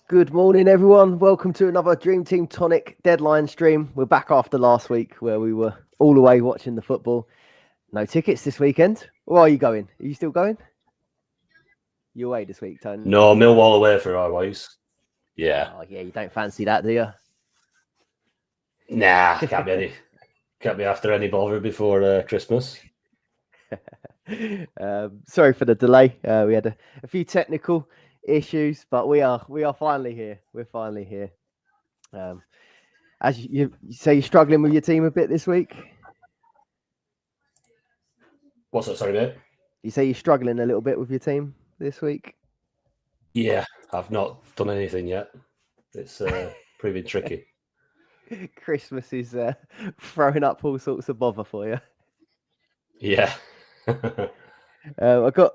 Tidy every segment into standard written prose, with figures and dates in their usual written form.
Good morning, everyone. Welcome to another Dream Team Tonic deadline stream. We're back after last week where we were all away watching the football. No tickets this weekend. Where are you going? Are you still going? You're away this week, Tony? No, Millwall away for our boys. Yeah. Oh, yeah, you don't fancy that, do you? Nah, can't be after any bother before Christmas. Sorry for the delay. We had a few technical issues, but we are finally here. We're finally here. As you say, you're struggling with your team a bit this week. What's that? Sorry, mate. You say you're struggling a little bit with your team this week. Yeah, I've not done anything yet. It's proving tricky. Christmas is throwing up all sorts of bother for you. Yeah. I've got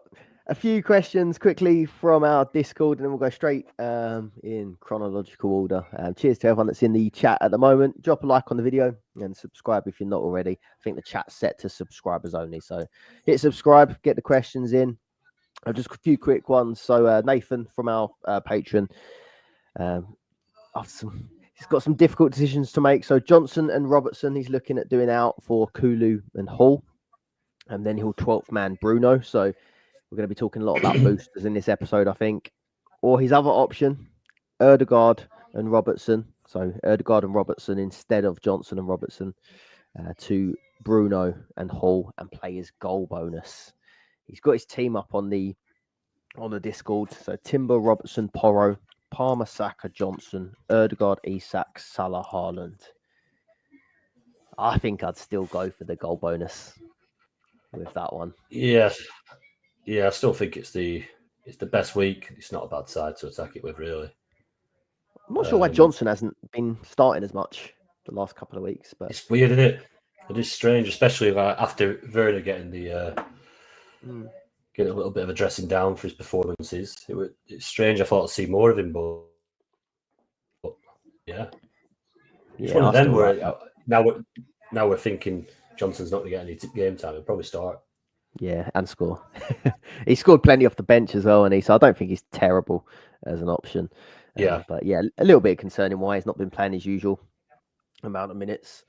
a few questions quickly from our Discord, and then we'll go straight in chronological order. Cheers to everyone that's in the chat at the moment. Drop a like on the video and subscribe if you're not already. I think the chat's set to subscribers only, so hit subscribe, get the questions in. Just a few quick ones. So Nathan from our patron, he's got some difficult decisions to make. So Johnson and Robertson, he's looking at doing out for Kulu and Hall. And then he'll 12th man Bruno. So we're going to be talking a lot about boosters in this episode, I think. Or his other option, Erdegaard and Robertson. So Erdegaard and Robertson instead of Johnson and Robertson to Bruno and Hall and play his goal bonus. He's got his team up on the Discord. So Timber, Robertson, Porro, Palmer, Saka, Johnson, Erdegaard, Isak, Salah, Haaland. I think I'd still go for the goal bonus with that one. Yeah, I still think it's the best week. It's not a bad side to attack it with, really. I'm not sure why Johnson hasn't been starting as much the last couple of weeks, but it's weird, isn't it? It is strange, especially after Werner getting getting a little bit of a dressing down for his performances. It's strange. I thought I'd see more of him, but yeah, it's one of them where now we're thinking Johnson's not going to get any game time. He'll probably start. Yeah, and score. He scored plenty off the bench as well, and so I don't think he's terrible as an option. Yeah, but yeah, a little bit concerning why he's not been playing his usual amount of minutes.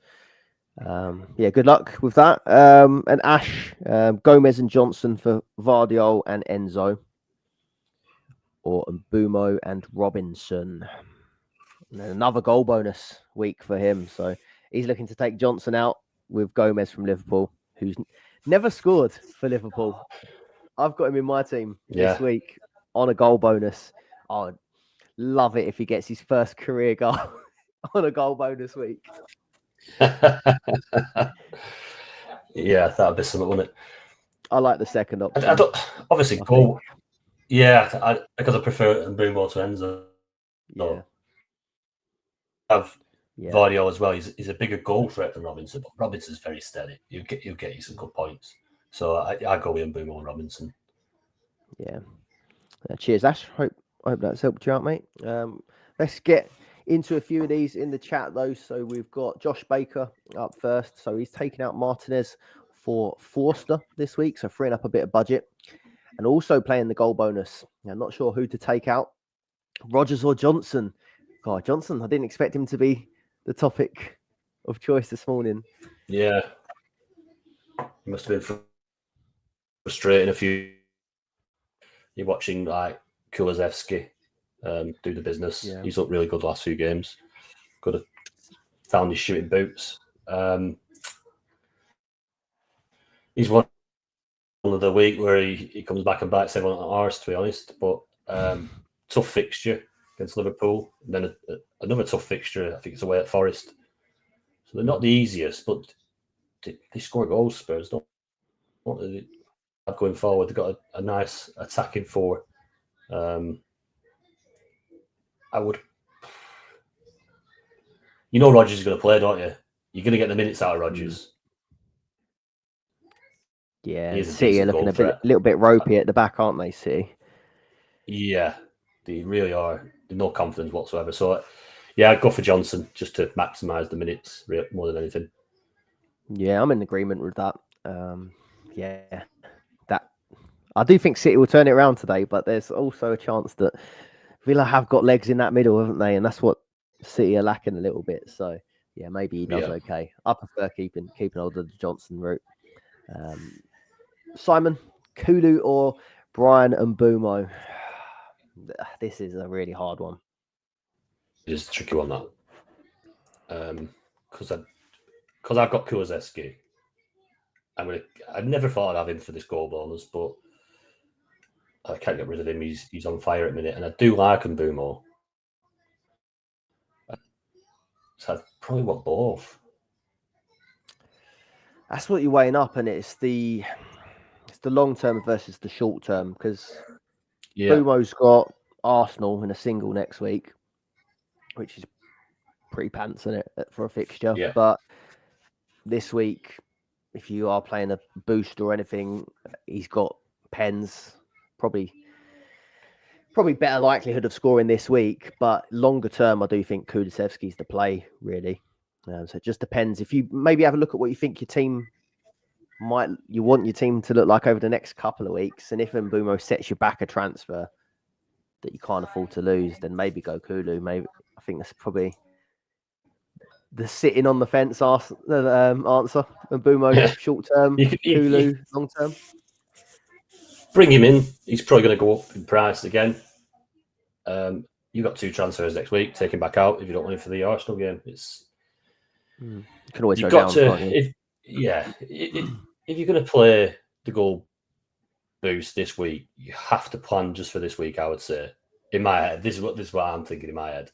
Yeah, good luck with that. And Ash, Gomez and Johnson for Vardiol and Enzo, or Mbumo and Robinson. And then another goal bonus week for him. So he's looking to take Johnson out with Gomez from Liverpool, who's never scored for Liverpool. I've got him in my team this week on a goal bonus. I'd love it if he gets his first career goal on a goal bonus week. Yeah, that'd be something, wouldn't it? I like the second option. I don't obviously goal. Yeah, because I prefer Mbumo to Enzo. No, have Vardiol as well. He's a bigger goal threat than Robinson, but Robinson's very steady. He'll get you some good points. So I go with Mbumo and Robinson. Yeah. Cheers, Ash. Hope that's helped you out, mate. Let's get into a few of these in the chat, though. So we've got Josh Baker up first. So he's taken out Martinez for Forster this week, so freeing up a bit of budget. And also playing the goal bonus. I'm not sure who to take out, Rodgers or Johnson. God, Johnson, I didn't expect him to be the topic of choice this morning. Yeah. It must have been frustrating if you're watching like Kulusevski do the business. Yeah. He's looked really good the last few games. Could have found his shooting boots. He's one of the week where he comes back and bites everyone on arse, to be honest. But tough fixture against Liverpool. And then another tough fixture, I think it's away at Forest. So they're not the easiest, but they score goals, Spurs. Don't they? Going forward, they've got a nice attacking four. I would... You know Rodgers is going to play, don't you? You're going to get the minutes out of Rodgers. Yeah, City are looking a little bit ropey at the back, aren't they, City? Yeah, they really are. They've no confidence whatsoever. So, yeah, I'd go for Johnson just to maximise the minutes more than anything. Yeah, I'm in agreement with that. I do think City will turn it around today, but there's also a chance that Villa have got legs in that middle, haven't they? And that's what City are lacking a little bit. So yeah, maybe he does okay. I prefer keeping hold of the Johnson route. Simon, Kulu or Brian and Bumo? This is a really hard one. It is a tricky one, that. Because I've got Kulusevski. I never thought I'd have him for this goal bonus, but I can't get rid of him. He's on fire at the minute, and I do like Mbumo. So I probably want both. That's what you're weighing up, and it's the long term versus the short term, because Bumo's got Arsenal in a single next week, which is pretty pants, isn't it, for a fixture? Yeah. But this week, if you are playing a boost or anything, he's got pens, probably better likelihood of scoring this week. But longer term, I do think Kulusevski's the play, really. So it just depends. If you maybe have a look at what you think your team you want your team to look like over the next couple of weeks, and if Mbumo sets you back a transfer that you can't afford to lose, then maybe go Kulu. Maybe I think that's probably the sitting on the fence answer. Mbumo short term, Kulu long term. Bring him in. He's probably going to go up in price again. You've got 2 transfers next week. Take him back out if you don't want him for the Arsenal game. You can always you've go got down, to. If you're going to play the goal boost this week, you have to plan just for this week. I would say, in my head, this is what I'm thinking in my head.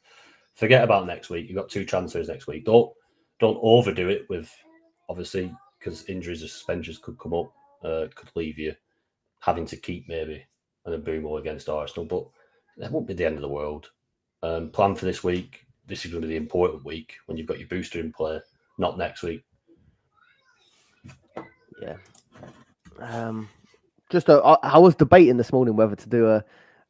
Forget about next week. You've got 2 transfers next week. Don't overdo it with, obviously, because injuries or suspensions could come up, could leave you having to keep maybe and then Mbumo against Arsenal. But that won't be the end of the world. Plan for this week. This is going to be the important week when you've got your booster in play, not next week. Yeah. I was debating this morning whether to do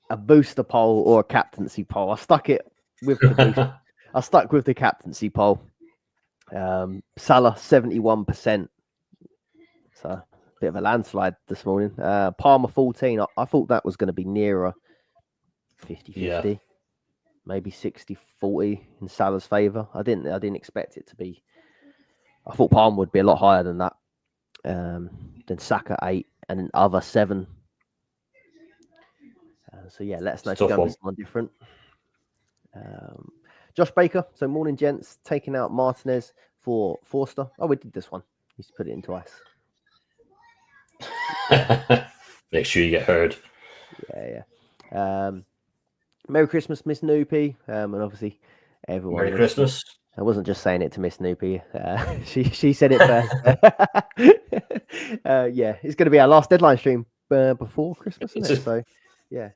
a booster poll or a captaincy poll. I stuck it with the booster. I stuck with the captaincy poll. Salah 71%. So a bit of a landslide this morning. Palmer 14. I thought that was going to be nearer 50-50. Maybe 60-40 in Salah's favour. I didn't expect it to be. I thought Palmer would be a lot higher than that. Then Saka 8 and then other 7. So yeah, let us know if you're going for someone different. Josh Baker. So morning, gents. Taking out Martinez for Forster. Oh, we did this one. He's put it into ice. Make sure you get heard. Yeah. Merry Christmas, Miss Noopy. And obviously everyone. Merry Christmas. I wasn't just saying it to Miss Noopy. She said it first. Yeah, it's going to be our last deadline stream before Christmas, isn't it? So, yeah.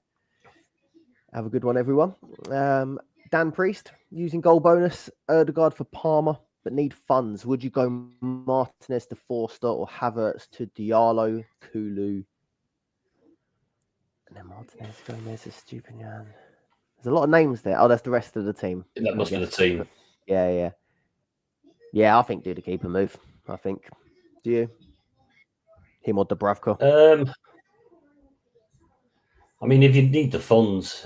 Have a good one, everyone. Dan Priest, using goal bonus, Erdegaard for Palmer, but need funds. Would you go Martinez to Forster or Havertz to Diallo, Kulu? And then Martinez, Gomez, Estupinian. There's a lot of names there. Oh, that's the rest of the team. That must be the team. Yeah. Yeah, I think do the keeper move. I think. Do you? Him or Dubravka? I mean, if you need the funds,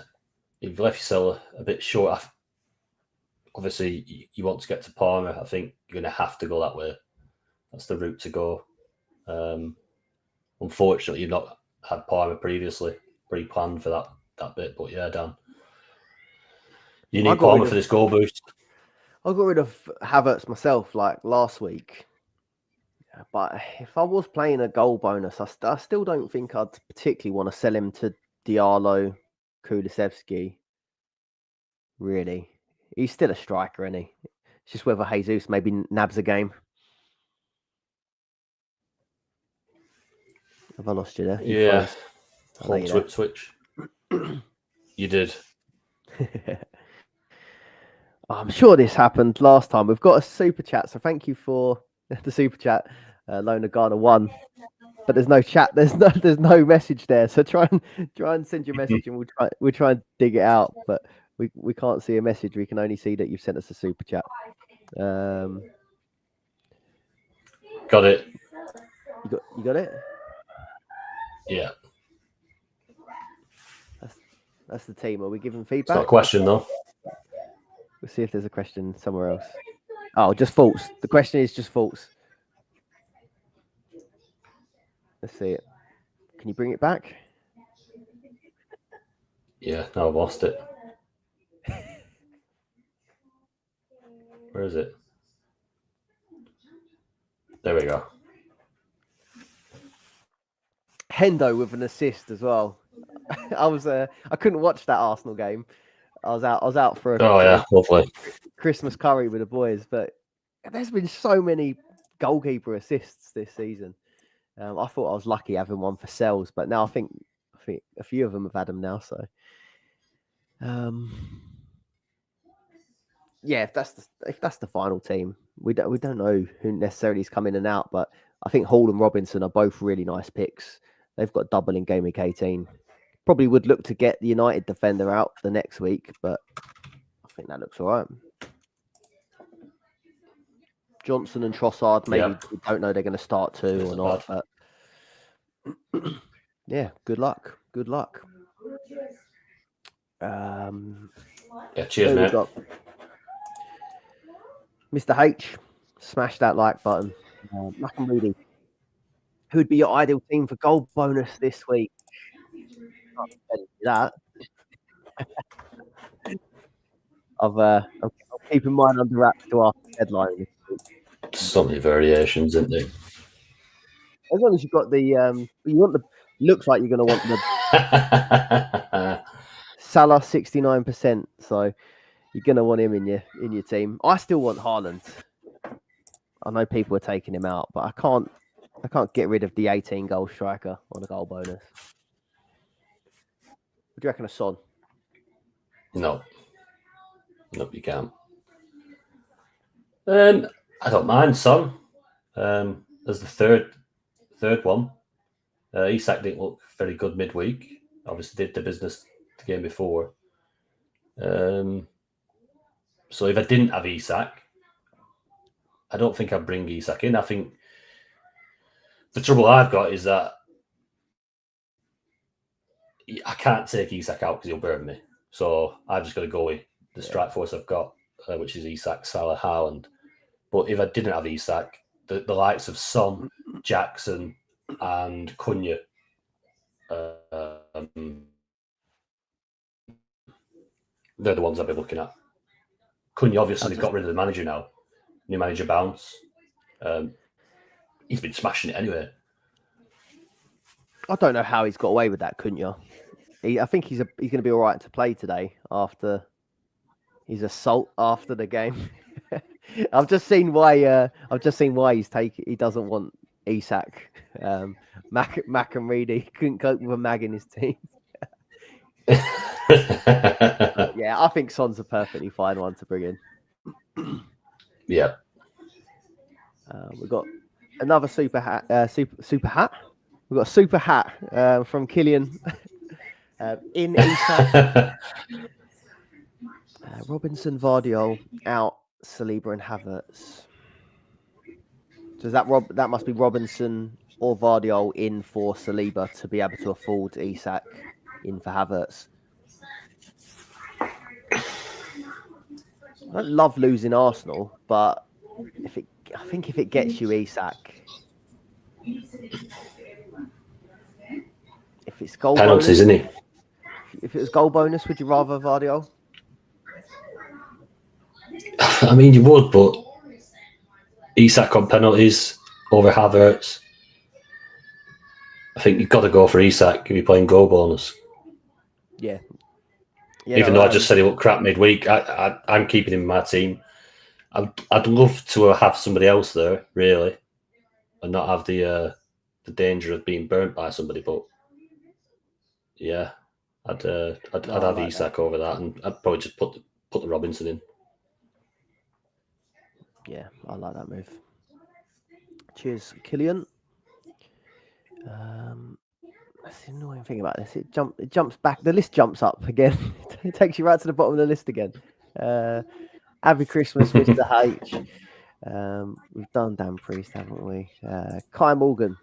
if you left yourself a bit short, obviously you want to get to Palmer. I think you're going to have to go that way. That's the route to go. Unfortunately, you've not had Palmer previously pre-planned for that bit. But yeah, Dan, you need Palmer for this goal boost. I got rid of Havertz myself like last week. But if I was playing a goal bonus, I still don't think I'd particularly want to sell him to Diallo, Kulusevski. Really. He's still a striker, isn't he? It's just whether Jesus maybe nabs a game. Have I lost you there? Yeah. Hold switch. You did. I'm sure this happened last time. We've got a super chat, so thank you for the super chat. Lona Garner 1, but there's no chat. There's no message there. So try and send your message, and we'll try and dig it out. But we can't see a message. We can only see that you've sent us a super chat. Got it. You got it. Yeah. That's the team. Are we giving It's not a feedback? question, though. We'll see if there's a question somewhere else. Oh, just false. The question is just false. Let's see it. Can you bring it back? Yeah, now I've lost it. Where is it? There we go. Hendo with an assist as well. I couldn't watch that Arsenal game. I was out for a lovely Christmas curry with the boys, but there's been so many goalkeeper assists this season. I thought I was lucky having one for Sells, but now I think a few of them have had them now. So, yeah, if that's the final team, we don't know who necessarily is coming in and out, but I think Hall and Robinson are both really nice picks. They've got double in game week 18. Probably would look to get the United defender out the next week, but I think that looks all right. Johnson and Trossard, maybe we don't know they're going to start too or not, but yeah, good luck. Good luck. Cheers, mate. Mr. H, smash that like button. Mac and Moody, who'd be your ideal team for goal bonus this week? That. I'm keeping mine under wraps to our headline. So many variations, isn't there? As long as you've got looks like you're going to want the Salah 69%. So you're going to want him in your team. I still want Haaland. I know people are taking him out, but I can't get rid of the 18 goal striker on a goal bonus. What do you reckon of Son? No, you can't. I don't mind Son as the third one. Isak didn't look very good midweek. Obviously, did the business the game before. So if I didn't have Isak, I don't think I'd bring Isak in. I think the trouble I've got is that I can't take Isak out because he'll burn me. So I've just got to go with the strike force I've got, which is Isak, Salah, Haaland. But if I didn't have Isak, the likes of Son, Jackson, and Cunha, they're the ones I've been looking at. Cunha obviously got rid of the manager now. New manager bounce. He's been smashing it anyway. I don't know how he's got away with that, Cunha. I think he's going to be all right to play today after his assault after the game. I've just seen why he doesn't want Isak. Mac and Reedy couldn't cope with a mag in his team. Yeah, I think Son's a perfectly fine one to bring in. Yeah. We've got another super hat. Super hat. We've got a super hat from Killian in Isak. Robinson, Vardiol out, Saliba and Havertz. So that must be Robinson or Vardiol in for Saliba to be able to afford Isak in for Havertz. I don't love losing Arsenal, but I think if it gets you Isak, if it's goal penalties, bonus, isn't he? If it was goal bonus, would you rather Vardiol? I mean, you would, but Isak on penalties over Havertz. I think you've got to go for Isak if you're playing goal bonus. Yeah. Even though I just said he looked crap midweek, I'm keeping him in my team. I'd love to have somebody else there, really, and not have the danger of being burnt by somebody. But yeah, I'd have like Isak over that, and I'd probably just put the Robinson in. Yeah, I like that move. Cheers, Killian. That's the annoying thing about this. It jumps back. The list jumps up again. It takes you right to the bottom of the list again. Happy Christmas, Mr. H. We've done Dan Priest, haven't we? Kai Morgan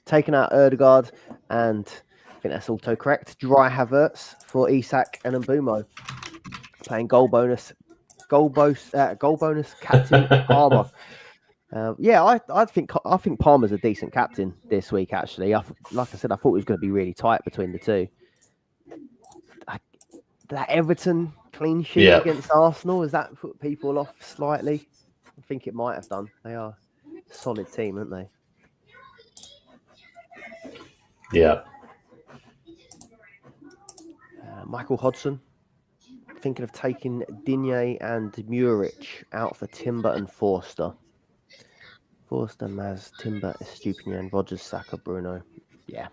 taking out Erdegaard and think that's auto-correct. Dry Havertz for Isak and Mbumo. Playing goal bonus captain Palmer. I think Palmer's a decent captain this week. Actually, like I said, I thought it was going to be really tight between the two. That Everton clean sheet against Arsenal, has that put people off slightly? I think it might have done. They are a solid team, aren't they? Yeah. Michael Hodgson thinking of taking Digne and Muric out for Timber and Forster. Forster, Maz, Timber, Estupinian, Rogers, Saka, Bruno. Yeah,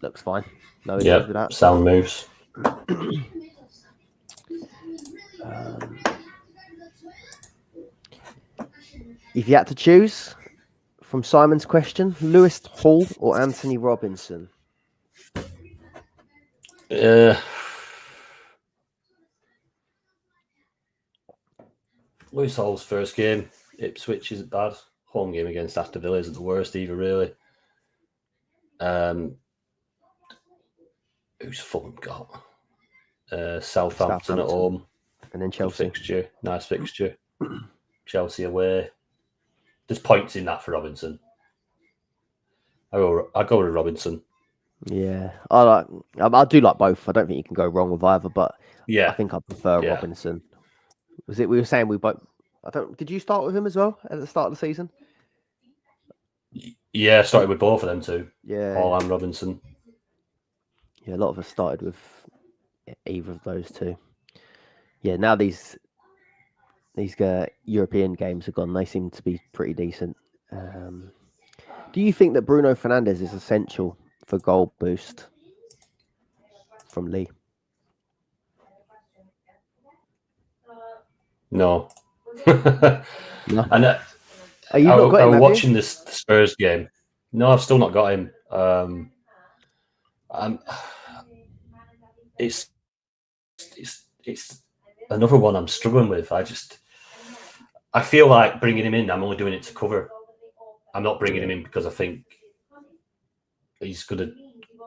looks fine. No issues with that. Sound moves. If you had to choose from Simon's question, Lewis Hall or Anthony Robinson? Lewis Hall's first game, Ipswich isn't bad. Home game against Aston Villa isn't the worst either, really. Who's Fulham got? Southampton at home. And then Chelsea. Nice fixture. Chelsea away. There's points in that for Robinson. I go with Robinson. Yeah, I do like both. I don't think you can go wrong with either, but I think I prefer Robinson. We were saying we both. Did you start with him as well at the start of the season? Yeah, started with both of them too. Yeah, Hall and Robinson. Yeah, a lot of us started with either of those two. Yeah, now these European games are gone. They seem to be pretty decent. Do you think that Bruno Fernandes is essential for goal boost? From Lee. No. No. And are you not got him? I'm watching the Spurs game. No, I've still not got him. It's another one I'm struggling with. I feel like bringing him in, I'm only doing it to cover. I'm not bringing him in because I think he's going to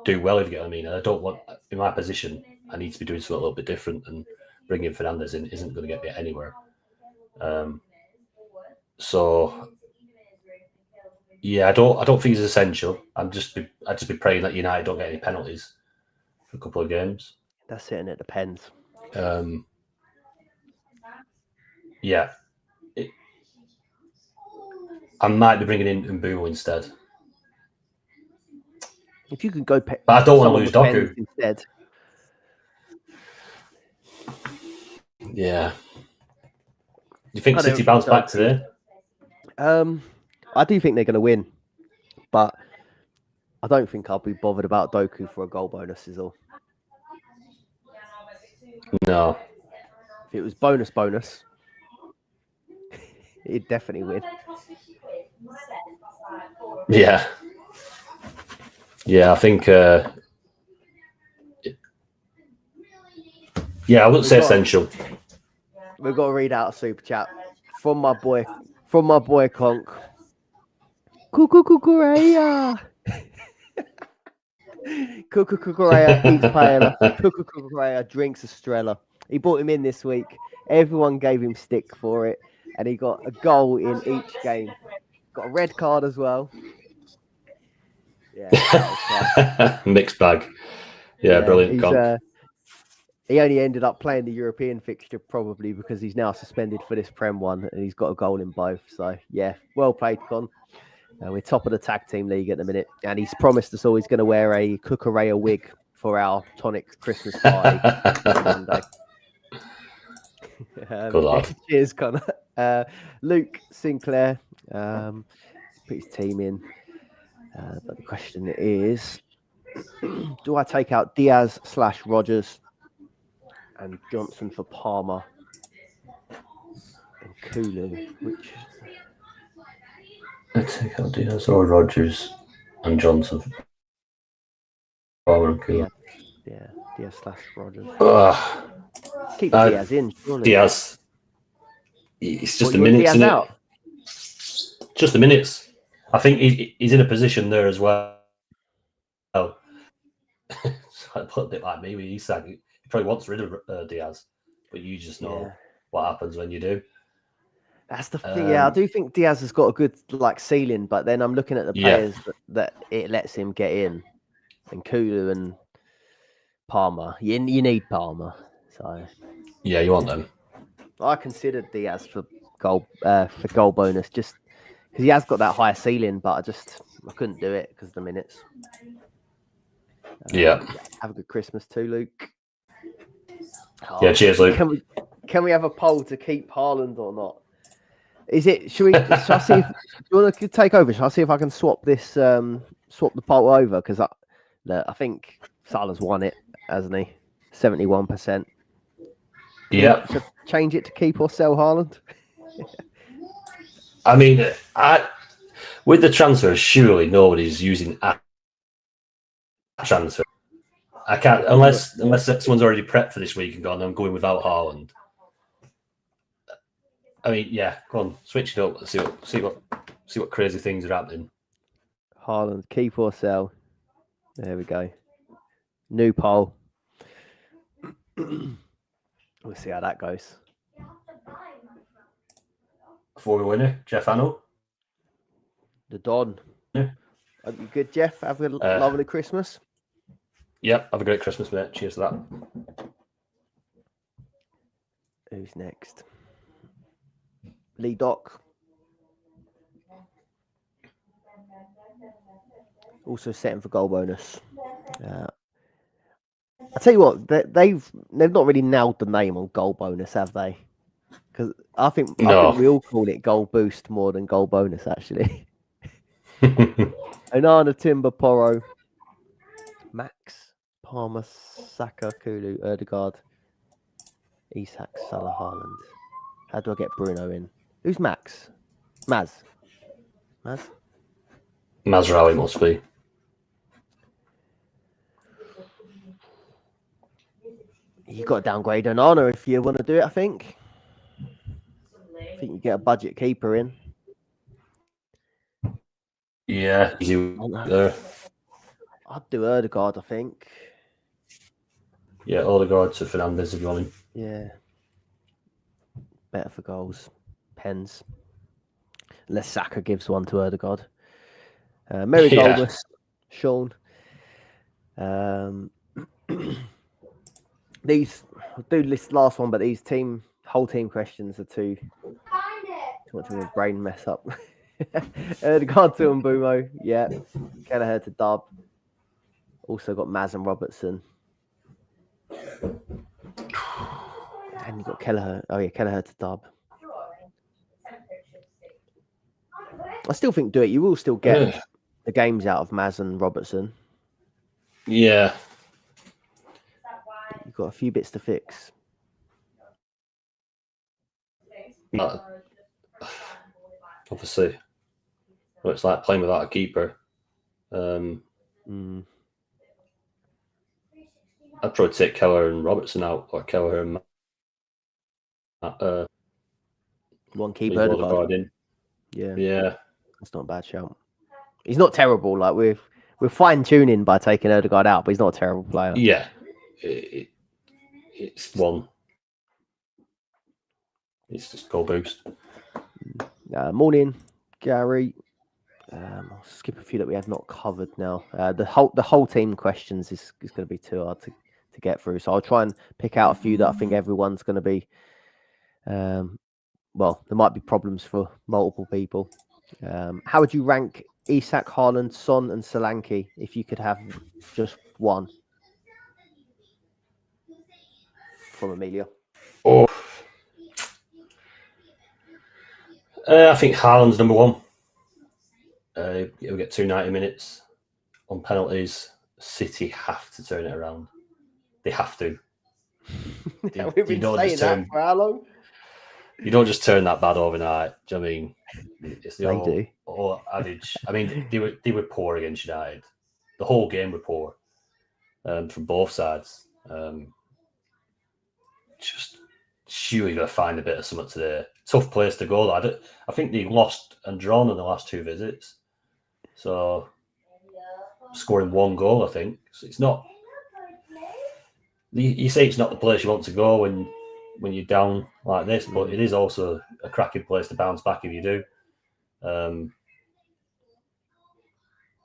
do well, if you get what I mean. And I don't want, in my position, I need to be doing something a little bit different, and bringing Fernandes in isn't going to get me anywhere. So yeah, I don't think he's essential. I'd just be praying that United don't get any penalties for a couple of games. That's it, and it depends. Yeah. I might be bringing in Mbumo instead. If you could go, but I don't want to lose Doku instead. Yeah. Do you think City bounce back today? I do think they're going to win, but I don't think I'll be bothered about Doku for a goal bonus is all. No. If it was bonus, he'd definitely win. Yeah. Yeah, I think. I wouldn't say essential. We've got to read out a super chat from my boy Conk. Cuckoo-cuckoo-ray-a. Cuckoo-cuckoo-ray-a eats paella. Cuckoo-cuckoo-ray-a drinks Estrella. He brought him in this week. Everyone gave him stick for it, and he got a goal in each game. Got a red card as well. Yeah, mixed bag. Yeah, brilliant. He only ended up playing the European fixture probably because he's now suspended for this Prem one, and he's got a goal in both. So yeah, well played, Con. We're top of the tag team league at the minute, and he's promised us all he's going to wear a Cucurella wig for our Tonic Christmas party on Monday. Good luck. Cheers, Connor. Luke Sinclair put his team in, but the question is, do I take out Diaz/Rogers and Johnson for Palmer and Kulu? Which I take out Diaz or Rogers and Johnson for Palmer and Kulu. Yeah, Diaz/Rogers. Keep Uh, Diaz in, surely. Diaz. It's just the minutes, isn't it? Just the minutes. I think he's in a position there as well It's a little bit like me with Isak. He probably wants rid of Diaz, but you just know what happens when you do. That's the thing. Yeah, I do think Diaz has got a good ceiling, but then I'm looking at the players that it lets him get in, and Kulu and Palmer. You need Palmer, so yeah, you want them. I considered Diaz for goal bonus just because he has got that higher ceiling, but I couldn't do it because of the minutes. Yeah. Have a good Christmas too, Luke. Yeah, cheers, Luke. Can we have a poll to keep Haaland or not? Shall I see if you want to take over? Shall I see if I can swap this swap the poll over? Because I think Salah's won it, hasn't he? 71%. Yeah. Should change it to keep or sell Haaland? I mean, with the transfer, surely nobody's using a transfer. I can't unless someone's already prepped for this week and gone, I'm going without Haaland. I mean, yeah, go on, switch it up. See what crazy things are happening. Haaland, keep or sell. There we go. New poll. We'll see how that goes. Before we winner, Jeff Anno. The Don. Yeah. Are you good, Jeff? Have a lovely Christmas. Yep, have a great Christmas, mate. Cheers to that. Who's next? Lee Doc. Also setting for goal bonus. I tell you what, they've not really nailed the name on goal bonus, have they? Because I think we all call it goal boost more than goal bonus, actually. Onana, Timber, Porro, Max, Palmer, Saka, Kulu, Erdegaard, Isak, Salah, Haaland. How do I get Bruno in? Who's Max? Maz? Mazraoui must be. You got to downgrade Onana if you want to do it, I think. I think you get a budget keeper in. Yeah, there. I'd do Erdegaard, I think. Yeah, Odegaard to Fernandes if you want him. Yeah. Better for goals. Pens. Unless Saka gives one to Erdegaard. Merry Goldmus, Sean. These, I'll do this last one, but these whole team questions are too much of a brain mess up. Erdegaard to Mbumo, yeah. Kelleher to Dub. Also got Maz and Robertson. And you got Kelleher. Oh yeah, Kelleher to Dub. I still think do it. You will still get the games out of Maz and Robertson. Yeah. You've got a few bits to fix. Obviously, well, it's like playing without a keeper. I'd probably take Kelleher and Robertson out, or Kelleher and one keeper Erdegaard in. Yeah, that's not a bad shout. He's not terrible. Like we're fine tuning by taking Erdegaard out, but he's not a terrible player. Yeah, it's one. It's just goal boost. Morning, Gary. I'll skip a few that we have not covered now. The whole team questions is going to be too hard to get through, so I'll try and pick out a few that I think everyone's going to be. Well, there might be problems for multiple people. How would you rank Isak, Haaland, Son, and Solanke if you could have just one? From Amelia. Oh, I think Haaland's number one. He'll get 290 minutes on penalties. City have to turn it around. They have to. We've been saying that for how long? You don't just turn that bad overnight. Do you know what I mean? It's the old adage. I mean, they were poor against United. The whole game were poor from both sides. Just surely got to find a bit of something today. Tough place to go. I think they lost and drawn in the last two visits. So scoring one goal, I think. So it's not you say it's not the place you want to go when you're down like this, but it is also a cracking place to bounce back if you do.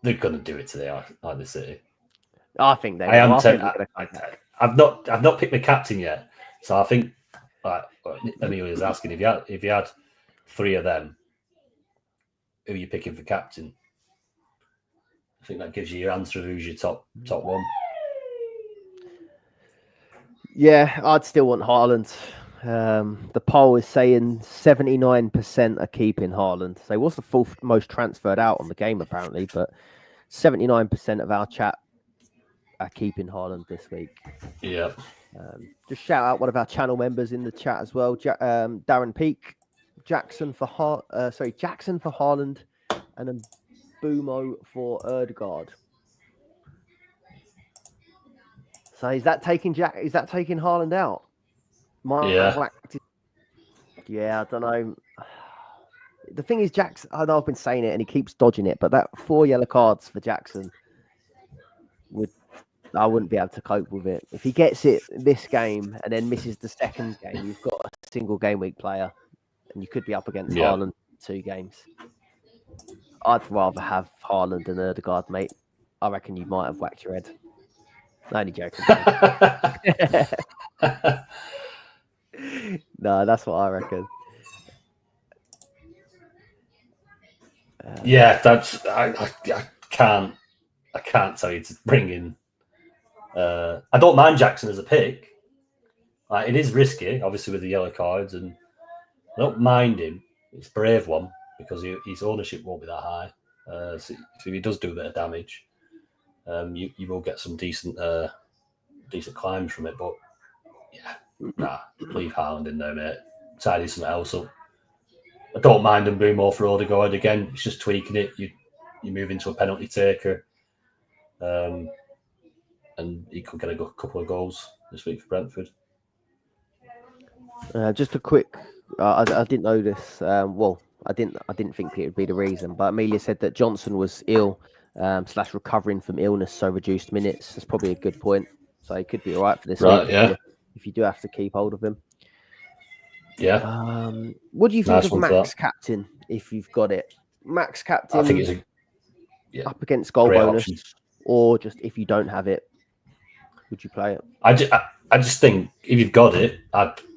They're going to do it today, aren't they, City? I think they I will. am. I think they're going to come back. I've not picked my captain yet, so I think like Amelia's asking if you had three of them, who are you picking for captain? I think that gives you your answer of who's your top one. Yeah, I'd still want Haaland. The poll is saying 79% are keeping Haaland. So he was the fourth most transferred out on the game, apparently, but 79% of our chat are keeping Haaland this week. Yeah. Just shout out one of our channel members in the chat as well, Darren Peak, Jackson for Haaland, and then Boomo for Erdgaard. So is that taking Haaland out? Yeah, I don't know. The thing is, Jackson, I know I've been saying it and he keeps dodging it, but that 4 yellow cards for Jackson I wouldn't be able to cope with it. If he gets it this game and then misses the second game, you've got a single game week player and you could be up against Haaland 2 games. I'd rather have Haaland than Erdegaard, mate. I reckon you might have whacked your head. Only joking. No, that's what I reckon. Yeah, that's I can't tell you to bring in. I don't mind Jackson as a pick. Like, it is risky, obviously, with the yellow cards, and I don't mind him. It's a brave one because his ownership won't be that high. So if he does do a bit of damage, you will get some decent climbs from it. But yeah, leave Haaland in there, mate. Tidy something else up. I don't mind him being more for Odegaard again. It's just tweaking it. You move into a penalty taker, and he could get a couple of goals this week for Brentford. Just a quick. I didn't know this. Well, I didn't think it would be the reason, but Amelia said that Johnson was ill / recovering from illness, so reduced minutes. That's probably a good point. So he could be all right for this week. Yeah. If you do have to keep hold of him. Yeah. What do you think of Max Captain if you've got it? Max Captain. I think it's up against goal bonus, option. Or just if you don't have it, would you play it? I just think if you've got it,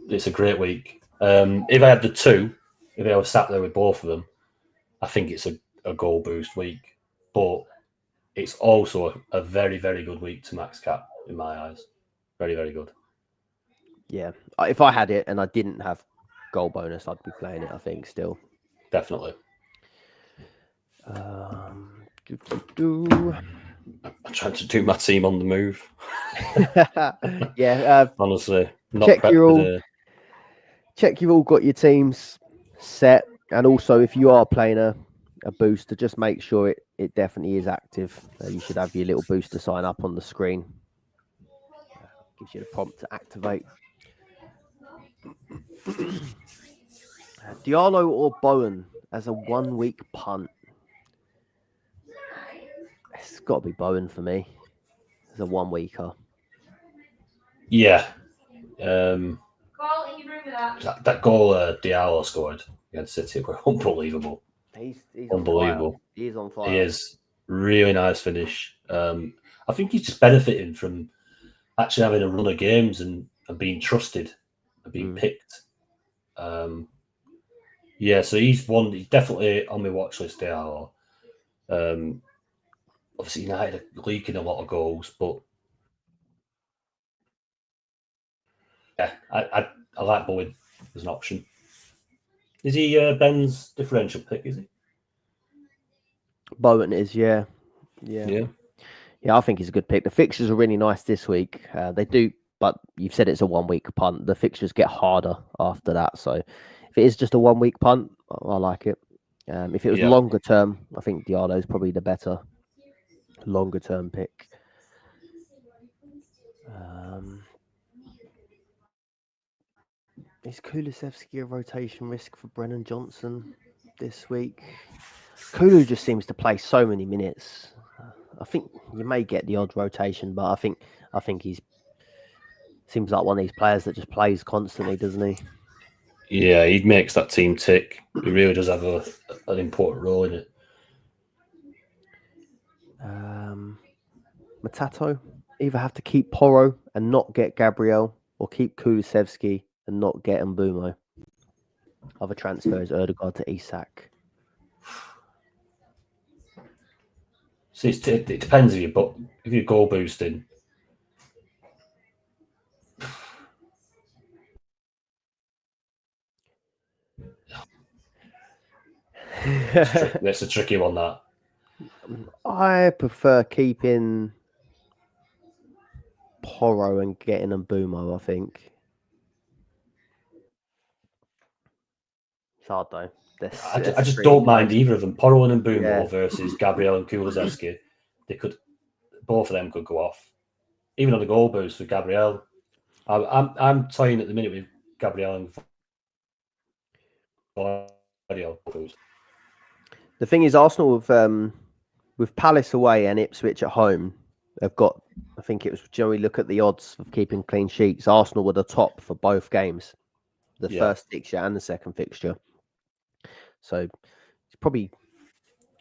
it's a great week. If I had the two, if I was sat there with both of them, I think it's a goal boost week. But it's also a very, very good week to max cap in my eyes. Very, very good. Yeah. If I had it and I didn't have goal bonus, I'd be playing it, I think, still. Definitely. I'm trying to do my team on the move. Yeah. Honestly, check you've all got your teams set, and also if you are playing a booster, just make sure it definitely is active. You should have your little booster sign up on the screen. Gives you the prompt to activate. Diallo or Bowen as a 1 week punt? It's got to be Bowen for me as a 1 weeker. Yeah. That goal Diallo scored against City were unbelievable. He's unbelievable. He is on fire. He is. Really nice finish. I think he's just benefiting from actually having a run of games and being trusted and being picked. Yeah, so he's definitely on my watch list, Diallo. Obviously, United are leaking a lot of goals, but yeah, I like Bowen as an option. Is he Ben's differential pick, is he? Bowen is, yeah. I think he's a good pick. The fixtures are really nice this week. They do, but you've said it's a 1 week punt. The fixtures get harder after that. So if it is just a 1 week punt, I like it. If it was longer term, I think Diallo is probably the better longer term pick. Is Kulusevski a rotation risk for Brennan Johnson this week? Kulu just seems to play so many minutes. I think you may get the odd rotation, but I think he's Seems like one of these players that just plays constantly, doesn't he? Yeah, he makes that team tick. He really does have an important role in it. Matato either have to keep Porro and not get Gabriel, or keep Kulusevski and not get Mbumo. Other transfers: Erdegaard to Isak. See, it depends if you're goal boosting. That's a tricky one, that. I prefer keeping Porro and getting Mbumo, I think. It's hard though. I just don't mind either of them. Porro and Mbumo versus Gabriel and Kulusevski. Both of them could go off. Even on the goal boost with Gabriel. I'm toying at the minute with Gabriel and Vardio. The thing is, Arsenal with Palace away and Ipswich at home, they've got, I think it was, we look at the odds of keeping clean sheets. Arsenal were the top for both games, the first fixture and the second fixture. So it's probably,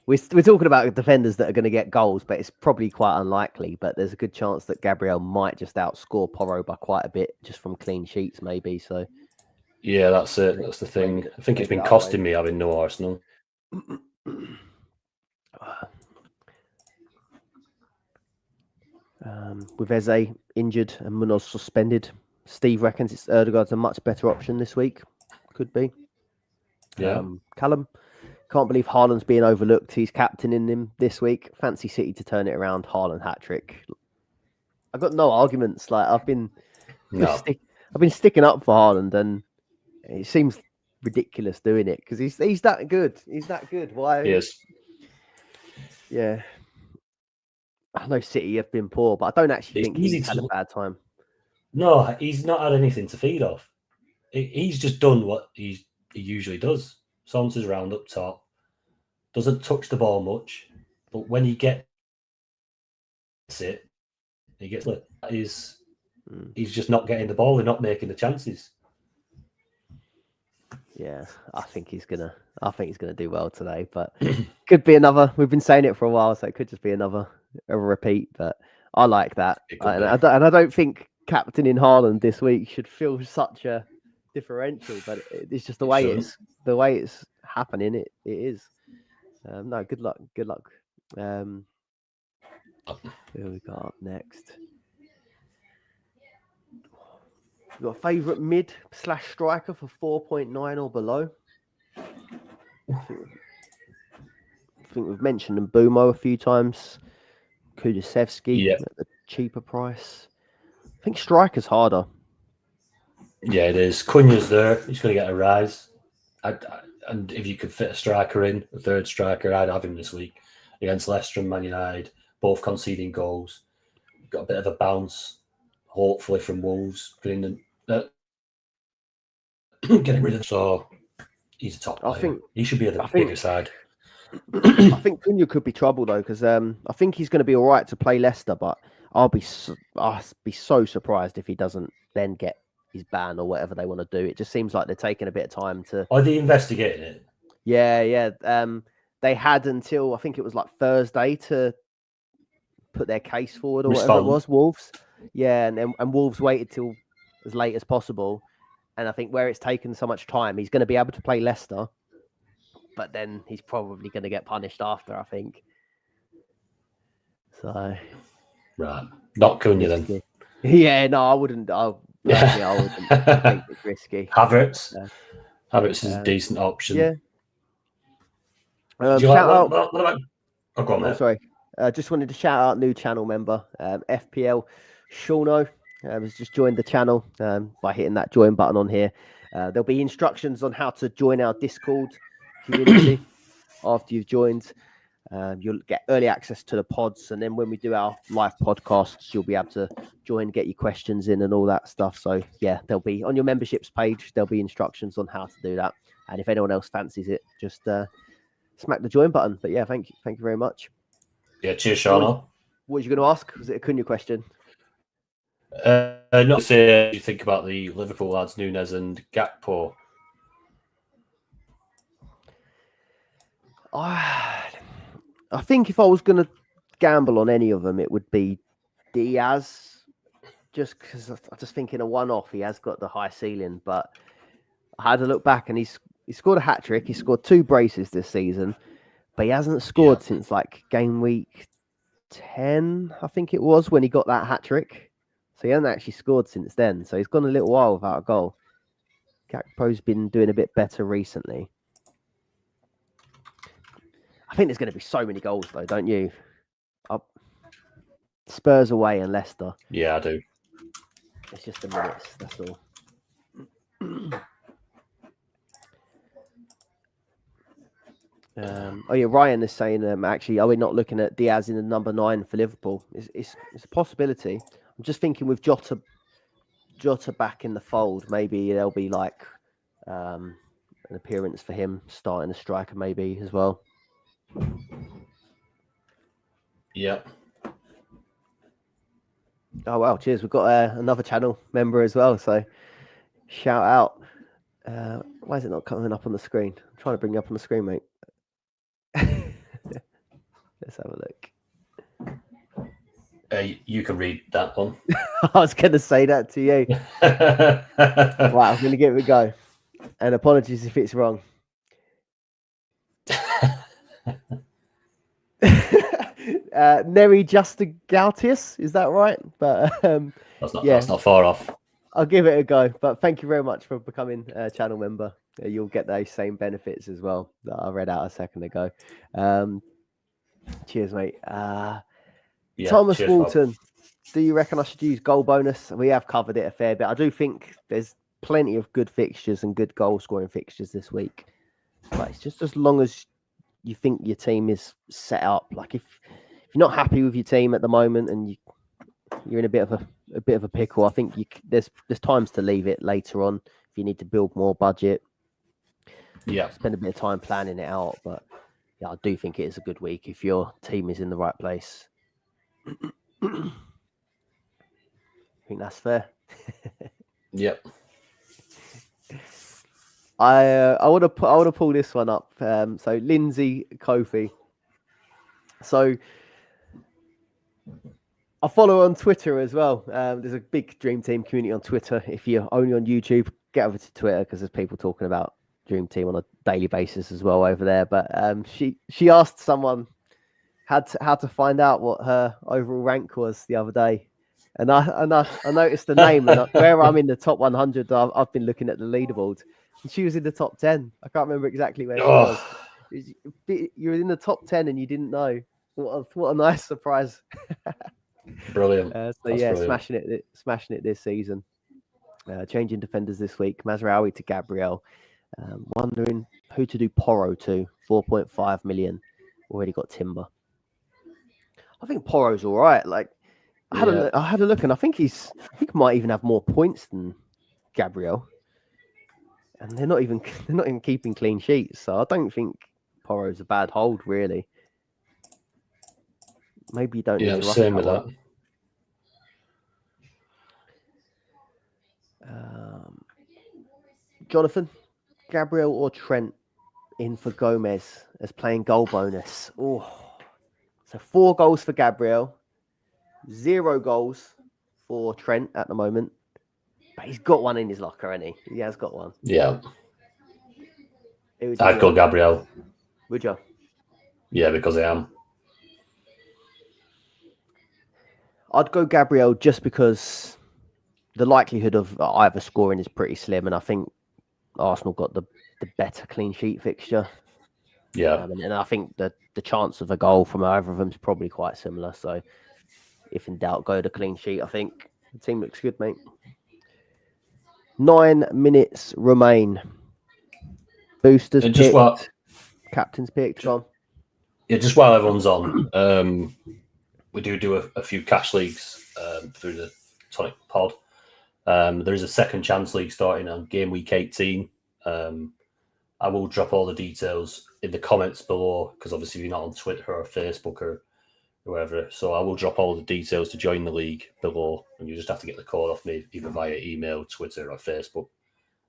we're talking about defenders that are going to get goals, but it's probably quite unlikely. But there's a good chance that Gabriel might just outscore Porro by quite a bit just from clean sheets, maybe. So yeah, that's it. That's the thing. I think it's been costing me having no Arsenal. With Eze injured and Munoz suspended, Steve reckons it's Erdegaard's a much better option this week. Could be. Yeah. Callum, can't believe Haaland's being overlooked. He's captaining him this week. Fancy City to turn it around. Haaland hat-trick. I've got no arguments. Like I've been sticking up for Haaland, and it seems ridiculous doing it because he's that good. He's that good. Why? Yes. Yeah. I know City have been poor, but I don't actually think he's had a bad time. No, he's not had anything to feed off. He's just done what he usually does. Saunces around up top, doesn't touch the ball much, but when he gets it, he gets it. He's just not getting the ball. They're not making the chances. Yeah, I think he's gonna do well today, but could be another. We've been saying it for a while, so it could just be a repeat. But I like that, and I don't think captaining Haaland this week should feel such a differential. But it's just the way it's happening. It is. No, good luck. Good luck. Who we got up next? We've got a favourite mid/striker for 4.9 or below. I think we've mentioned Mbumo a few times. Kulusevski at the cheaper price. I think striker's harder. Yeah, it is. Cunha's there. He's going to get a rise. And if you could fit a striker in, a third striker, I'd have him this week against Leicester and Man United, both conceding goals. Got a bit of a bounce, hopefully, from Wolves. Getting rid of. So he's a top player. I think he should be at the bigger side. I think Cunha could be trouble though, because I think he's going to be all right to play Leicester, but I'll be so surprised if he doesn't then get his ban or whatever they want to do. It just seems like they're taking a bit of time to. Are they investigating it? Yeah. They had until I think it was like Thursday to put their case forward or whatever it was. Wolves, yeah, and Wolves waited till as late as possible, and I think where it's taken so much time, he's going to be able to play Leicester. But then he's probably going to get punished after, I think. So, right, not Cunha then. Yeah, no, I wouldn't. I wouldn't think it's risky. Havertz is a decent option. Yeah. Shout out. What about? Oh, go on, mate. Sorry. Just wanted to shout out new channel member, FPL Shauno, has just joined the channel by hitting that join button on here. There'll be instructions on how to join our Discord community after you've joined. You'll get early access to the pods, and then when we do our live podcasts, you'll be able to join, get your questions in and all that stuff. So yeah, there'll be on your memberships page, there'll be instructions on how to do that. And if anyone else fancies it, just smack the join button. But yeah, thank you very much. Yeah, cheers, Sean. What was you going to ask? Was it a Cunha question? Not to say you think about the Liverpool lads, Nunes and Gakpo. I think if I was going to gamble on any of them, it would be Diaz, just because I just think in a one-off he has got the high ceiling. But I had to look back, and he scored a hat trick. He scored 2 braces this season, but he hasn't scored since like game week 10, I think it was, when he got that hat trick. So he hasn't actually scored since then. So he's gone a little while without a goal. Gakpo's been doing a bit better recently. I think there's going to be so many goals, though, don't you? Spurs away and Leicester. Yeah, I do. It's just the minutes, that's all. Ryan is saying, actually, are we not looking at Diaz in the number 9 for Liverpool? It's a possibility. I'm just thinking with Jota back in the fold, maybe there'll be like an appearance for him starting a striker maybe as well. Yep. Oh wow, cheers. We've got another channel member as well, so shout out. Why is it not coming up on the screen? I'm trying to bring you up on the screen, mate. Let's have a look. You can read that one. I was going to say that to you. Right, I'm going to give it a go. And apologies if it's wrong. Neri Justigautius, is that right? But that's not far off. I'll give it a go. But thank you very much for becoming a channel member. You'll get those same benefits as well that I read out a second ago. Cheers, mate. Thomas Walton, Rob. Do you reckon I should use goal bonus? We have covered it a fair bit. I do think there's plenty of good fixtures and good goal scoring fixtures this week. But it's just as long as you think your team is set up. Like if you're not happy with your team at the moment and you're in a bit of a pickle, I think there's times to leave it later on if you need to build more budget. Yeah, spend a bit of time planning it out. But yeah, I do think it is a good week if your team is in the right place. I think that's fair. Yep. I want to pull this one up. So Lindsay Kofi. So I follow on Twitter as well. There's a big Dream Team community on Twitter. If you're only on YouTube, get over to Twitter because there's people talking about Dream Team on a daily basis as well over there. But she asked someone how to find out what her overall rank was the other day. And I noticed the name and where I'm in the top 100. I've been looking at the leaderboard. And she was in the top 10. I can't remember exactly where she was. You were in the top 10 and you didn't know. What a nice surprise! Brilliant. Brilliant. Smashing it this season. Changing defenders this week. Mazraoui to Gabriel. Wondering who to do Porro to. 4.5 million. Already got Timber. I think Porro's all right. Like I had a look, and I think he might even have more points than Gabriel. And they're not even keeping clean sheets, so I don't think Porro's a bad hold, really. Maybe you don't need to rush same with that. Jonathan, Gabriel or Trent in for Gomez as playing goal bonus. Oh, so 4 goals for Gabriel, 0 goals for Trent at the moment. But he's got one in his locker, hasn't he? He has got one. Yeah. I'd go Gabriel. Would you? Yeah, because I am. I'd go Gabriel just because the likelihood of either scoring is pretty slim, and I think Arsenal got the better clean sheet fixture. Yeah. And I think the chance of a goal from either of them is probably quite similar. So if in doubt, go to clean sheet. I think the team looks good, mate. 9 minutes remain. Boosters picked. Captain's picked. Go on. Yeah, just while everyone's on, we do a few cash leagues through the Tonic pod. There is a second chance league starting on game week 18. I will drop all the details in the comments below because obviously if you're not on Twitter or Facebook or whoever. So I will drop all the details to join the league below, and you just have to get the code off me either via email, Twitter, or Facebook.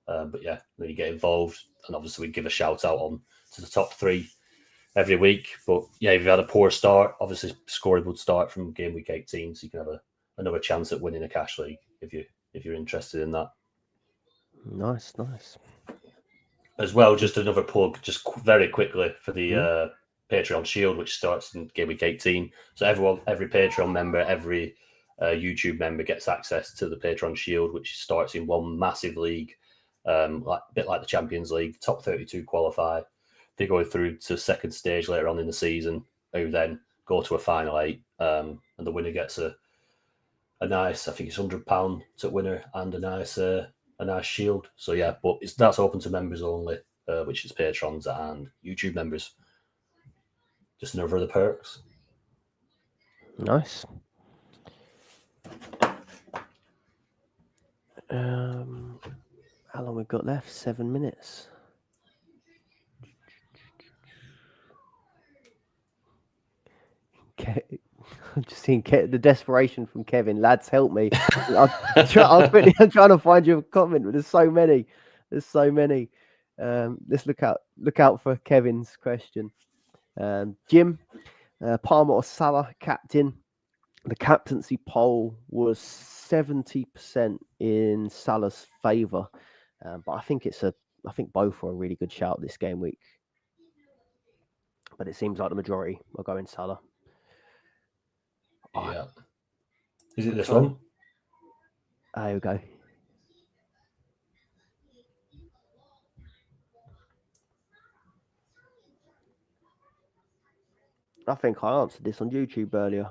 But yeah, then you get involved, and obviously we give a shout out on to the top 3 every week. But yeah, if you had a poor start, obviously scoring would start from game week 18, so you can have another chance at winning a cash league if you're interested in that. Nice. As well, just another plug, just very quickly for the Patreon Shield, which starts in game week 18. So every Patreon member, every YouTube member gets access to the Patreon Shield, which starts in one massive league, a bit like the Champions League. Top 32 qualify. They go through to second stage later on in the season, who then go to a final 8, and the winner gets a nice, I think it's £100 to winner, and a nice shield. So yeah, but that's open to members only, which is patrons and YouTube members. Just another of the perks. Nice. How long we've got left? 7 minutes. I'm just seeing the desperation from Kevin. Lads, help me! I'm trying to find you a comment, but there's so many. Let's look out for Kevin's question. Jim, Palmer or Salah captain? The captaincy poll was 70% in Salah's favour, but I think both are a really good shout this game week. But it seems like the majority are going Salah. Yeah. Is it this one? There we go. I think I answered this on YouTube earlier.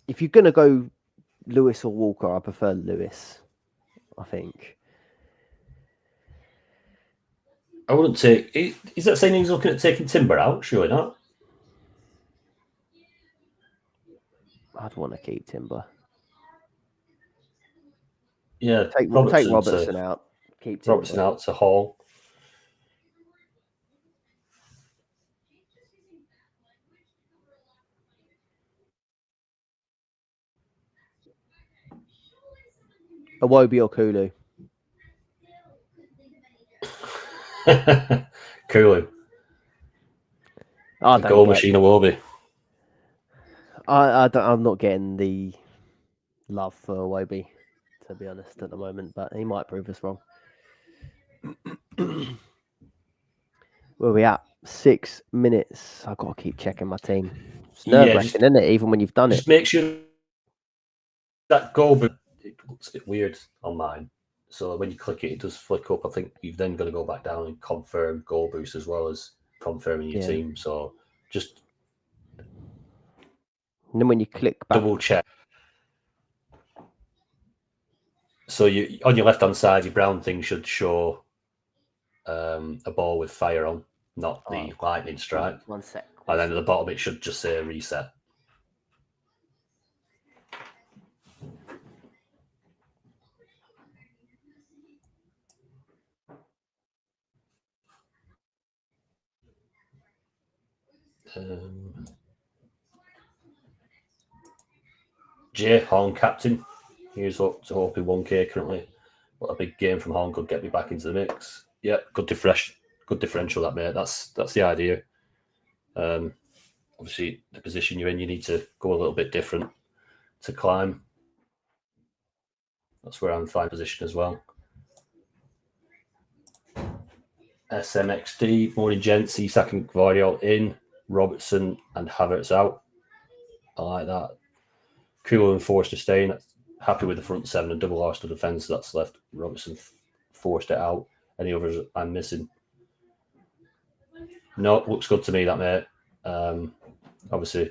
If you're going to go Lewis or Walker, I prefer Lewis, I think. I wouldn't take... Is that saying he's looking at taking Timber out? Surely not. I'd want to keep Timber. Yeah, take Robertson out. Keep Timber. Robertson out to Hall. Iwobi or Kulu? Kulu. Goal machine Iwobi. I'm not getting the love for Iwobi, to be honest, at the moment, but he might prove us wrong. Where are we at? 6 minutes. I've got to keep checking my team. It's nerve-wracking, isn't it? Even when you've done it. Just make sure that goal, but it looks a bit weird on mine. So when you click it, it does flick up. I think you've then got to go back down and confirm goal boost as well as confirming your team. So just... And then when you click back... double check. So you on your left-hand side, your brown thing should show a ball with fire on, not the lightning strike. 1 sec. And then at the bottom, it should just say reset. Jay, Horn captain. He's up to hoping 1K currently. What a big game from Horn could get me back into the mix. Yeah, good differential that, mate. That's the idea. Obviously, the position you're in, you need to go a little bit different to climb. That's where I'm in fine position as well. SMXD, morning gents, Isak and Gvardiol in, Robertson and Havertz out. I like that. Cool and Forster staying. Happy with the front 7 and double Arsenal defence that's left. Robertson forced it out. Any others I'm missing? No, looks good to me, that, mate. Obviously,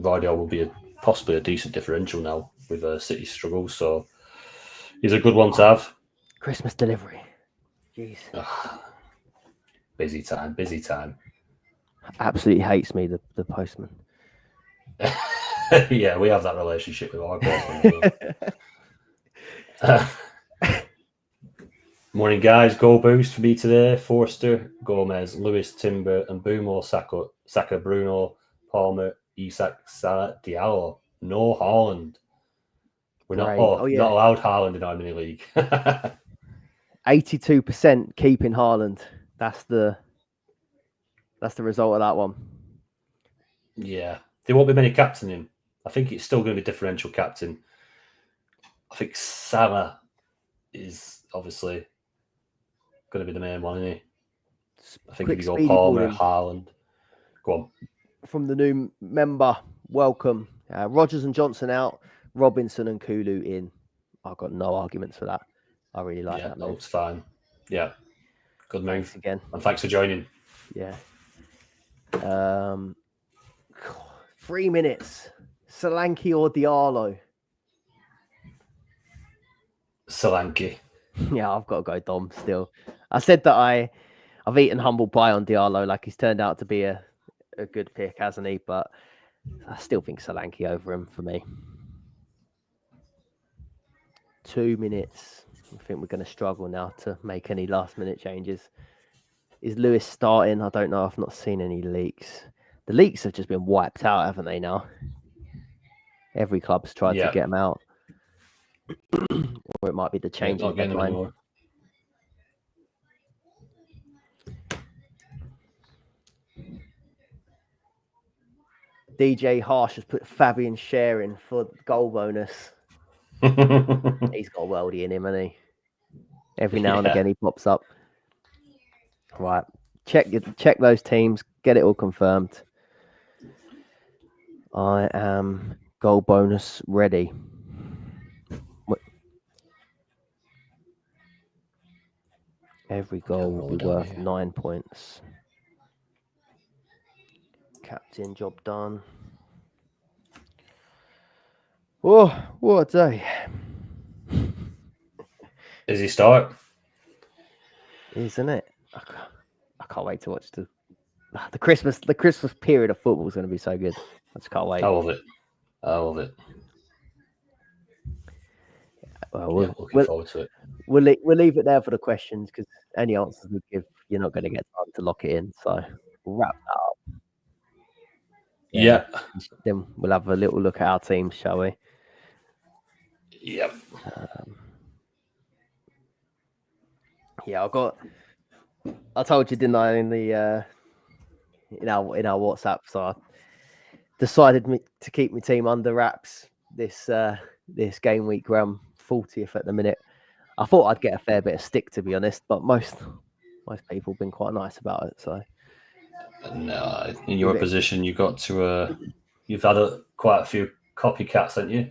Vardiol will be possibly a decent differential now with City struggles, so he's a good one to have. Christmas delivery. Jeez. Busy time. Absolutely hates me, the postman. Yeah, we have that relationship with our postman. Morning, guys. Goal boost for me today. Forster, Gomez, Lewis, Timber, and Boomo, Saka, Bruno, Palmer, Isak, Salah, Diallo. No Haaland. We're not. Not allowed Haaland in our mini league. 82% keeping Haaland. That's the result of that one. Yeah, there won't be many captaining. I think it's still going to be differential captain. I think Salah is obviously going to be the main one, isn't he? I think if you go Palmer, Haaland. Go on. From the new member, welcome. Rodgers and Johnson out, Robinson and Kulu in. I've got no arguments for that. I really like that move. Looks fine. Yeah, good move. Thanks again. And thanks for joining. Yeah. 3 minutes. Solanke or Diallo? Solanke. Yeah, I've got to go Dom still. I said that I've eaten humble pie on Diallo, like he's turned out to be a good pick, hasn't he? But I still think Solanke over him for me. 2 minutes. I think we're going to struggle now to make any last minute changes. Is Lewis starting? I don't know. I've not seen any leaks. The leaks have just been wiped out, haven't they now? Every club's tried to get them out. Or it might be the change in deadline. DJ Harsh has put Fabian Schär in for goal bonus. He's got a worldie in him, hasn't he? Every now and again he pops up. Right. Check those teams. Get it all confirmed. I am goal bonus ready. Every goal will be worth 9 points. Captain, job done. Oh, what a day. Is he start? Isn't it? I can't wait to watch the Christmas period of football is going to be so good. I just can't wait. I love it. Well, looking forward to it. We'll leave it there for the questions because any answers we give, you're not going to get time to lock it in. So we'll wrap that up. Yeah. Then we'll have a little look at our teams, shall we? Yep. Yeah, I told you, didn't I, in the in our WhatsApp. So I decided to keep my team under wraps this game week. Where I'm 40th at the minute. I thought I'd get a fair bit of stick, to be honest, but most people have been quite nice about it. So, in your position, you got to you've had quite a few copycats, haven't you?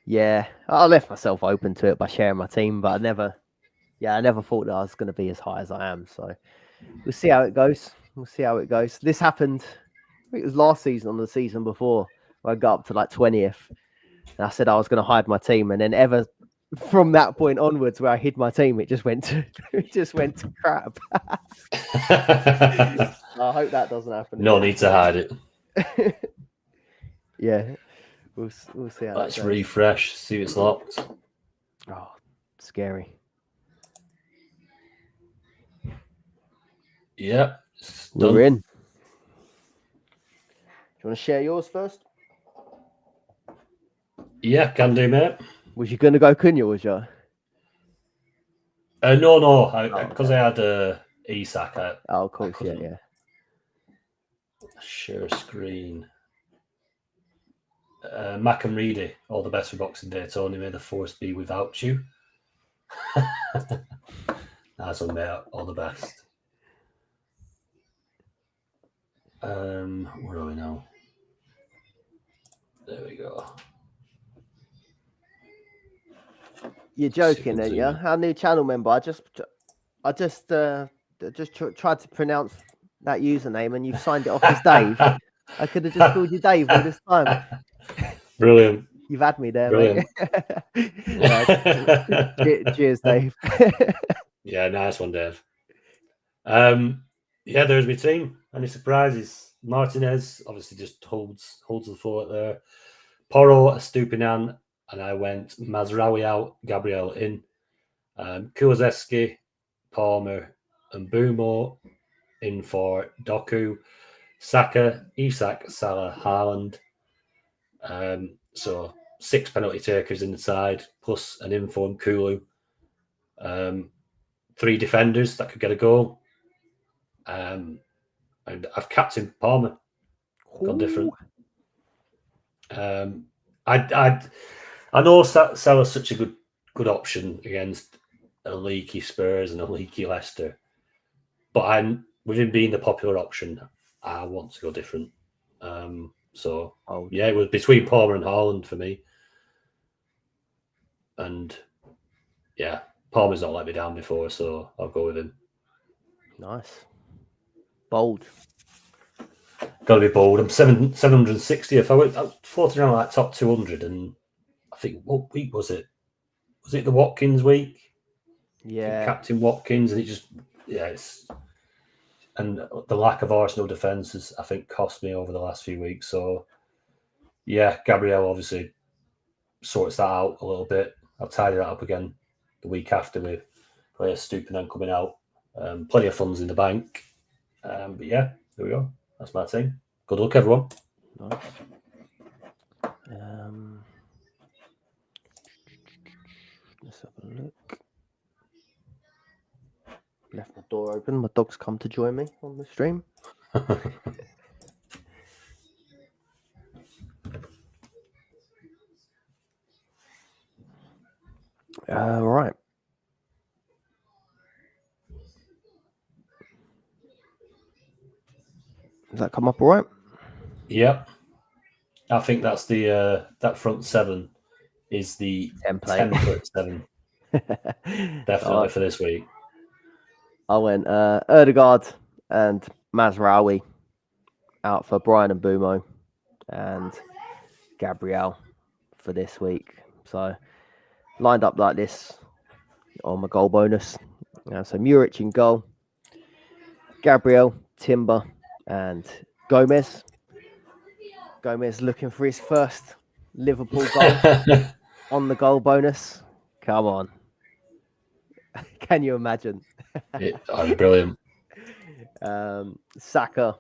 Yeah, I left myself open to it by sharing my team, but I never thought that I was going to be as high as I am. So we'll see how it goes. This happened, I think it was last season or the season before, where I got up to like 20th. And I said I was going to hide my team. And then ever from that point onwards where I hid my team, it just went to crap. I hope that doesn't happen. No need to hide it. Yeah. We'll see how Let's refresh, see if it's locked. Oh, scary. Yeah. We're in. Do you want to share yours first? Yeah, can do, mate. Was you going to go Cunha, was you? No. Because I had Isak. Of course, yeah. Share screen. Mac and Reedy, all the best for Boxing Day. Tony, may the force be without you. Nice one, mate. All the best. Where are we now? There we go. You're joking, aren't you? Our new channel member. I just tried to pronounce that username, and you've signed it off as Dave. I could have just called you Dave all this time. Brilliant. You've had me there, mate. Cheers, Dave. Yeah, nice one, Dave. Yeah, there's my team. Any surprises? Martinez obviously just holds the fort there. Porro, Estupinan, and I went Mazraoui out, Gabriel in. Kulizeski, Palmer, and Bumo in for Doku, Saka, Isak, Salah, Haaland. So 6 penalty takers in the side, plus an informed Kulu. 3 defenders that could get a goal. And I've captained Palmer. Gone different. I know Salah's such a good option against a leaky Spurs and a leaky Leicester, but with him being the popular option, I want to go different. It was between Palmer and Haaland for me, and yeah, Palmer's not let me down before, so I'll go with him. Nice, bold. Got to be bold. I'm 760. If I was floating around like top 200, and I think what week was it? Was it the Watkins week? Yeah, Captain Watkins, and and the lack of Arsenal defence has, I think, cost me over the last few weeks. So yeah, Gabriel obviously sorts that out a little bit. I'll tidy that up again the week after with player Stupinan coming out. Plenty of funds in the bank. But yeah, there we go. That's my team. Good luck, everyone. Nice. Let's have a look. Left my door open. My dog's come to join me on the stream. Right. Does that come up all right? Yep. I think that's the that front 7 is the template 7. Definitely for this week. I went Erdegaard and Mazraoui out for Brian and Bumo, and Gabriel for this week. So lined up like this on my goal bonus. So Muric in goal, Gabriel, Timber, and Gomez. Gomez looking for his first Liverpool goal on the goal bonus. Come on. Can you imagine? Brilliant. Saka,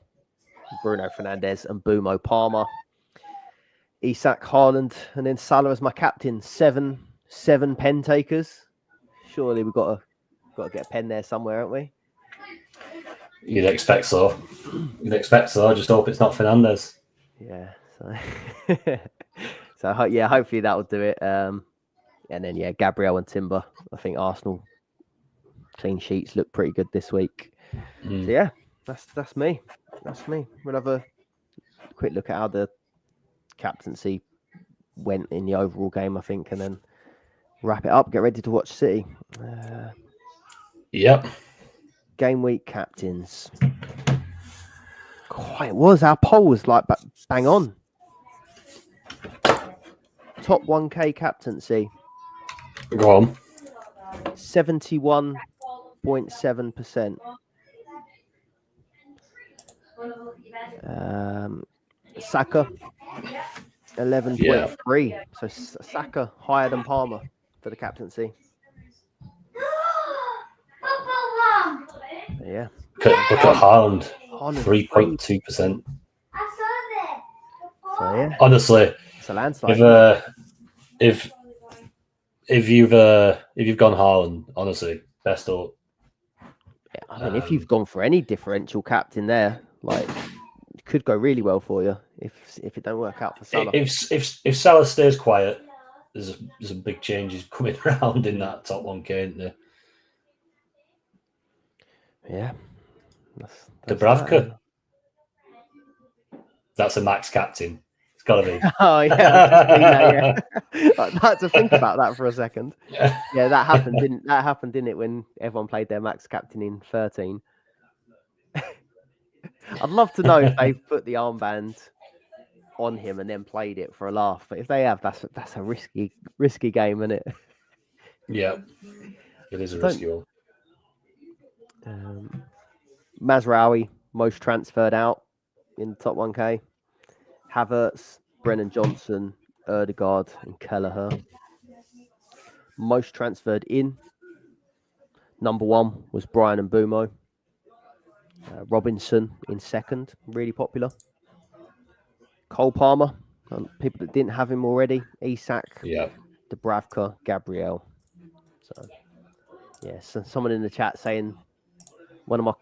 Bruno Fernandes, and Bumo Palmer. Isak, Haaland, and then Salah as my captain. Seven pen takers. Surely we've got to get a pen there somewhere, haven't we? You'd expect so. I just hope it's not Fernandes. Yeah. So hopefully that will do it. And then Gabriel and Timber. I think Arsenal clean sheets look pretty good this week. So yeah, that's me. That's me. We'll have a quick look at how the captaincy went in the overall game, I think, and then wrap it up. Get ready to watch City. Yep. Game week captains. It was. Our poll was like bang on. Top 1K captaincy. Go on. 71.7%. Saka 11.3. Yeah. So Saka higher than Palmer for the captaincy. Yeah. Look at Haaland. 3.2%. So yeah. Honestly, it's a landslide. If you've gone Haaland, honestly, best up. Yeah, I mean, if you've gone for any differential captain there, like, it could go really well for you if it don't work out for Salah. If Salah stays quiet, there's some big changes coming around in that top 1K, isn't there? Yeah. Dubravka. That's a max captain. It's got to be. Oh yeah, I had to think about that for a second. Yeah, that happened, didn't it? When everyone played their max captain in 13. I'd love to know if they've put the armband on him and then played it for a laugh. But if they have, that's a risky game, isn't it? Yeah, it is a risky one. Mazraoui, most transferred out in top 1K. Havertz, Brennan Johnson, Erdegaard, and Kelleher. Most transferred in, Number 1 was Brian and Bumo. Robinson in second, really popular. Cole Palmer, people that didn't have him already. Isak, Yeah. Dubravka, Gabriel. So, yeah, so someone in the chat saying one of my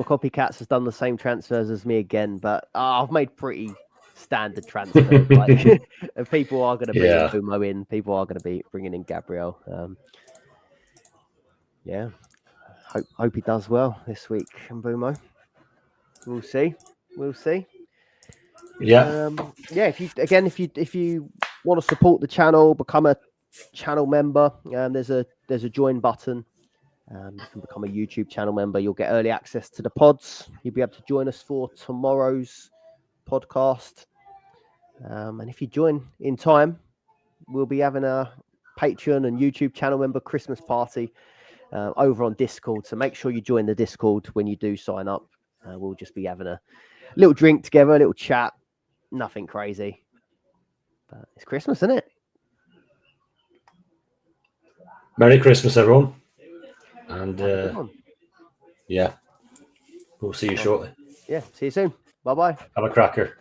copycats has done the same transfers as me again, but I've made pretty standard transfers. Like, and people are going to bring in Bumo in. People are going to be bringing in Gabriel. Yeah, hope he does well this week, Bumo. We'll see. We'll see. Yeah. Yeah. If you want to support the channel, become a channel member. There's a join button. You can become a YouTube channel member. You'll get early access to the pods. You'll be able to join us for tomorrow's podcast. And if you join in time, we'll be having a Patreon and YouTube channel member Christmas party over on Discord. So make sure you join the Discord when you do sign up. We'll just be having a little drink together, a little chat. Nothing crazy. But it's Christmas, isn't it? Merry Christmas, everyone. And yeah, we'll see you shortly. Yeah, see you soon. Bye-bye. Have a cracker.